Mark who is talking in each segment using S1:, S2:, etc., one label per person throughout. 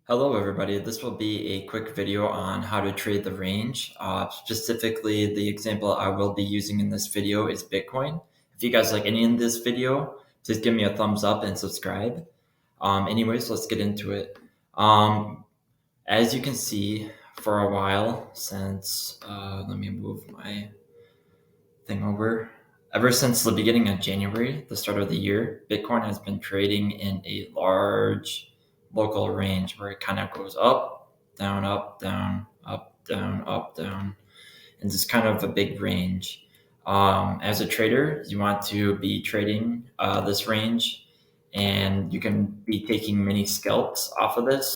S1: Hello everybody, this will be a quick video on how to trade the range. Specifically, the example I will be using in this video is Bitcoin. If you guys like any in this video, just give me a thumbs up and subscribe. Anyways, let's get into it. As you can see, for a while since, let me move my thing over. Ever since the beginning of January, the start of the year, Bitcoin has been trading in a large local range where it kind of goes up, down, up, down, up, down, up, down, and it's kind of a big range. As a trader, you want to be trading this range, and you can be taking many scalps off of this.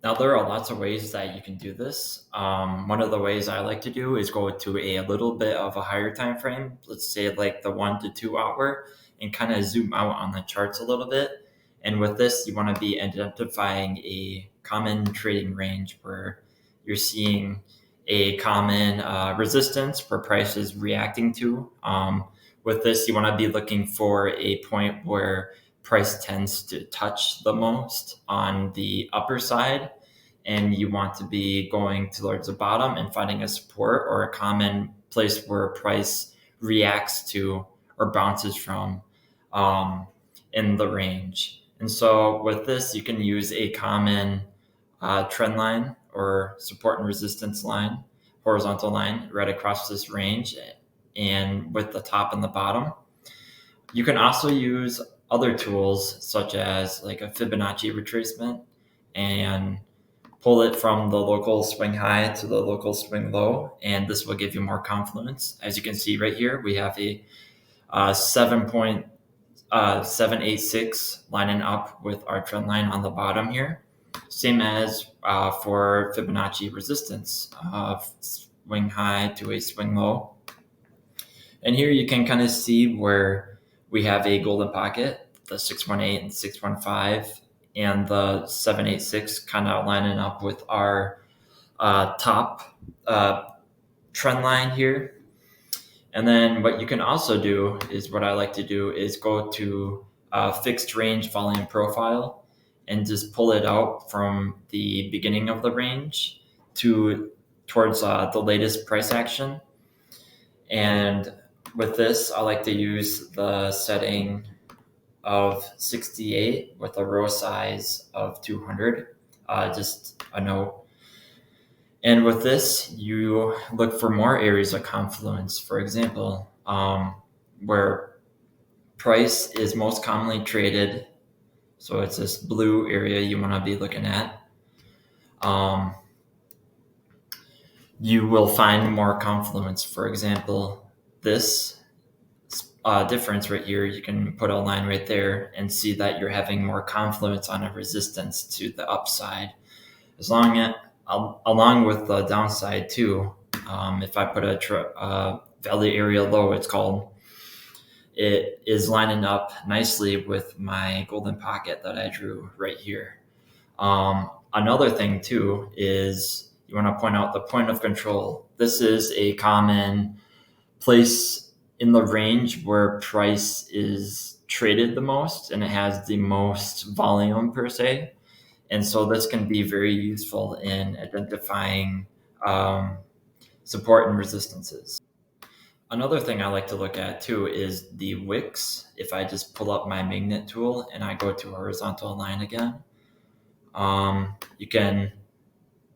S1: Now, there are lots of ways that you can do this. One of the ways I like to do is go to a little bit of a higher time frame, let's say like the 1 to 2 hour, and kind of zoom out on the charts a little bit. And with this, you want to be identifying a common trading range where you're seeing a common resistance where price is reacting to. With this, you want to be looking for a point where price tends to touch the most on the upper side, and you want to be going towards the bottom and finding a support or a common place where price reacts to or bounces from in the range. And so with this, you can use a common trend line or support and resistance line, horizontal line right across this range, and with the top and the bottom. You can also use other tools such as like a Fibonacci retracement and pull it from the local swing high to the local swing low, and this will give you more confluence. As you can see right here, we have a 7.786 lining up with our trend line on the bottom here. Same as for Fibonacci resistance, swing high to a swing low. And here you can kind of see where we have a golden pocket, the 618 and 615, and the 786 kind of lining up with our top trend line here. And then what you can also do is what I like to do is go to fixed range volume profile and just pull it out from the beginning of the range towards the latest price action. And with this, I like to use the setting of 68 with a row size of 200, just a note. And with this, you look for more areas of confluence. For example, where price is most commonly traded. So it's this blue area you want to be looking at. You will find more confluence. For example, this difference right here, you can put a line right there and see that you're having more confluence on a resistance to the upside. Along with the downside too, if I put a value area low, it's called, it is lining up nicely with my golden pocket that I drew right here. Another thing too is you want to point out the point of control. This is a common place in the range where price is traded the most and it has the most volume per se. And so this can be very useful in identifying support and resistances. Another thing I like to look at too is the wicks. If I just pull up my magnet tool and I go to horizontal line again, you can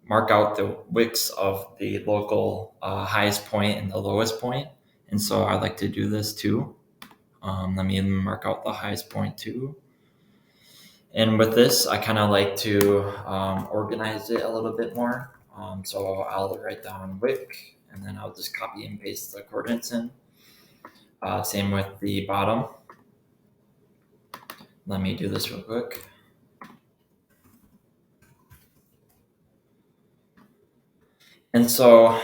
S1: mark out the wicks of the local highest point and the lowest point. And so I like to do this too. Let me mark out the highest point too. And with this, I kind of like to organize it a little bit more. So I'll write down wick, and then I'll just copy and paste the coordinates in. Same with the bottom. Let me do this real quick. And so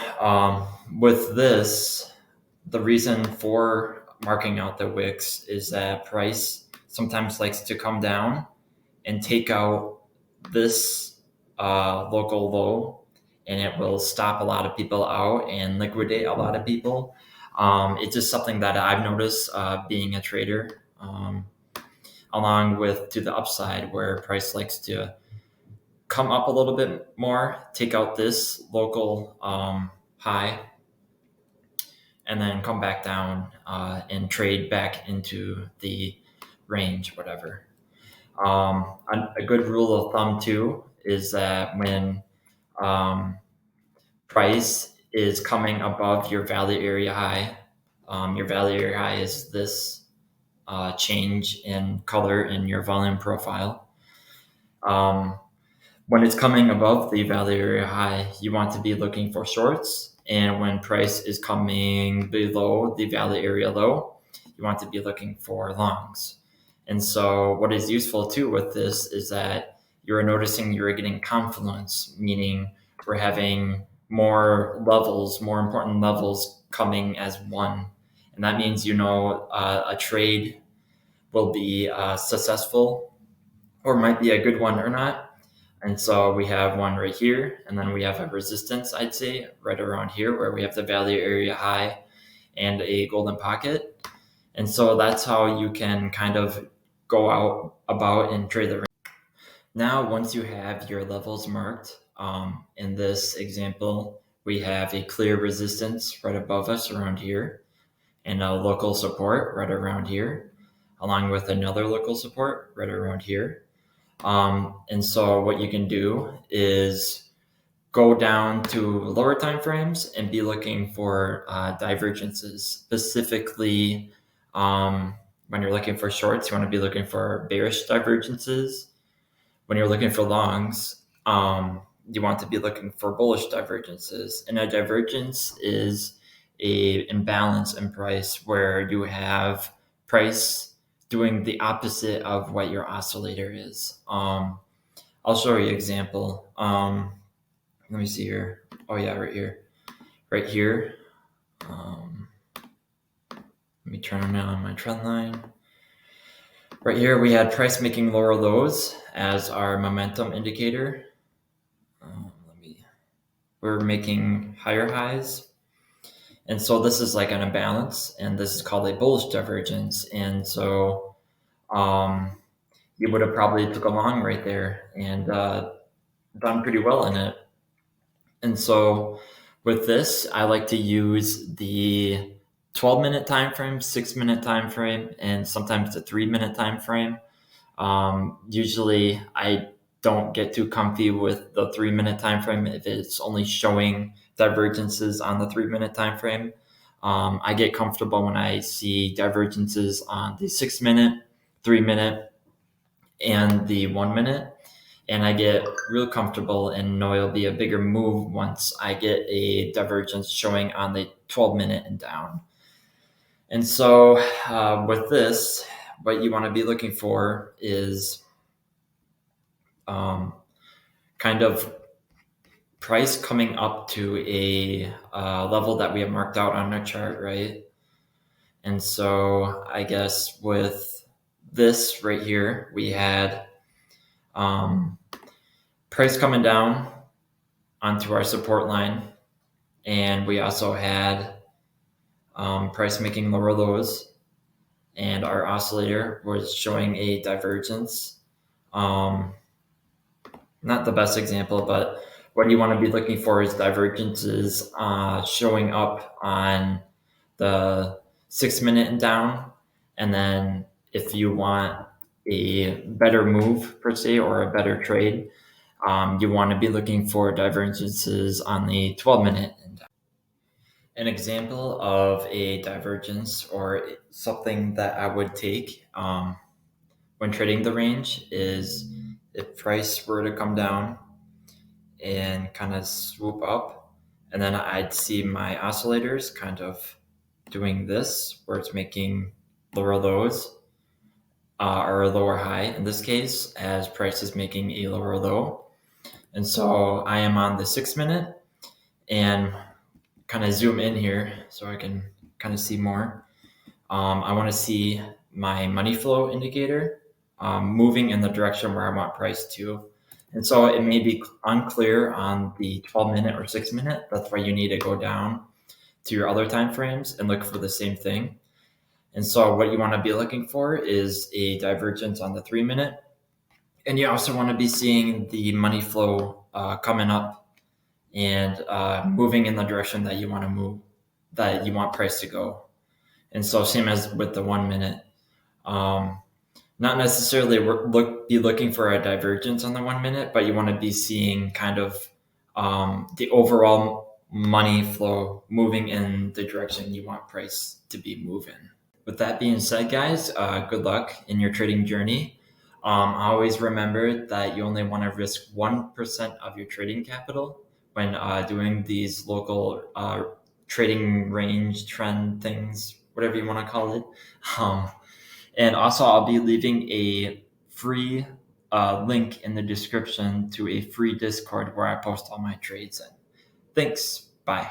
S1: with this, the reason for marking out the wicks is that price sometimes likes to come down and take out this local low, and it will stop a lot of people out and liquidate a lot of people. It's just something that I've noticed being a trader, along with to the upside where price likes to come up a little bit more, take out this local high, and then come back down and trade back into the range, whatever. A good rule of thumb too is that when price is coming above your value area high, your value area high is this change in color in your volume profile. When it's coming above the value area high, you want to be looking for shorts. And when price is coming below the value area low, you want to be looking for longs. And so what is useful too with this is that you're noticing you're getting confluence, meaning we're having more levels, more important levels coming as one. And that means, a trade will be successful or might be a good one or not. And so we have one right here, and then we have a resistance, I'd say, right around here where we have the value area high and a golden pocket. And so that's how you can kind of go out about and trade the range. Now, once you have your levels marked, in this example, we have a clear resistance right above us around here and a local support right around here, along with another local support right around here. And so what you can do is go down to lower time frames and be looking for divergences. Specifically, when you're looking for shorts, you want to be looking for bearish divergences. When you're looking for longs, you want to be looking for bullish divergences. And a divergence is a imbalance in price where you have price doing the opposite of what your oscillator is. I'll show you an example. Let me see here. Oh yeah, right here. Right here. Let me turn on my trend line. Right here, we had price making lower lows as our momentum indicator. We're making higher highs. And so this is like an imbalance, and this is called a bullish divergence. And so you would have probably took a long right there and done pretty well in it. And so with this, I like to use the 12-minute time frame, 6-minute time frame, and sometimes the 3-minute time frame. Usually I don't get too comfy with the 3-minute time frame if it's only showing divergences on the 3-minute time frame. I get comfortable when I see divergences on the 6-minute, 3-minute, and the 1-minute. And I get real comfortable and know it'll be a bigger move once I get a divergence showing on the 12-minute and down. And so with this, what you want to be looking for is kind of price coming up to a level that we have marked out on our chart, right? And so I guess with this right here, we had price coming down onto our support line, and we also had price making lower lows, and our oscillator was showing a divergence. Not the best example, but what you want to be looking for is divergences showing up on the 6-minute and down. And then if you want a better move per se or a better trade, you want to be looking for divergences on the 12-minute and down. An example of a divergence or something that I would take when trading the range is if price were to come down and kind of swoop up, and then I'd see my oscillators kind of doing this where it's making lower lows or a lower high in this case as price is making a lower low. And so I am on the 6-minute and kind of zoom in here so I can kind of see more. I want to see my money flow indicator moving in the direction where I want price to. And so it may be unclear on the 12-minute or 6-minute. That's why you need to go down to your other time frames and look for the same thing. And so what you want to be looking for is a divergence on the 3-minute And you also want to be seeing the money flow coming up and moving in the direction that you want to move, that you want price to go. And so same as with the 1 minute. Um, Not necessarily be looking for a divergence on the 1 minute, but you want to be seeing kind of the overall money flow moving in the direction you want price to be moving. With that being said, guys, good luck in your trading journey. Always remember that you only want to risk 1% of your trading capital when doing these local trading range trend things, whatever you want to call it. Um, and also, I'll be leaving a free link in the description to a free Discord where I post all my trades in. Thanks. Bye.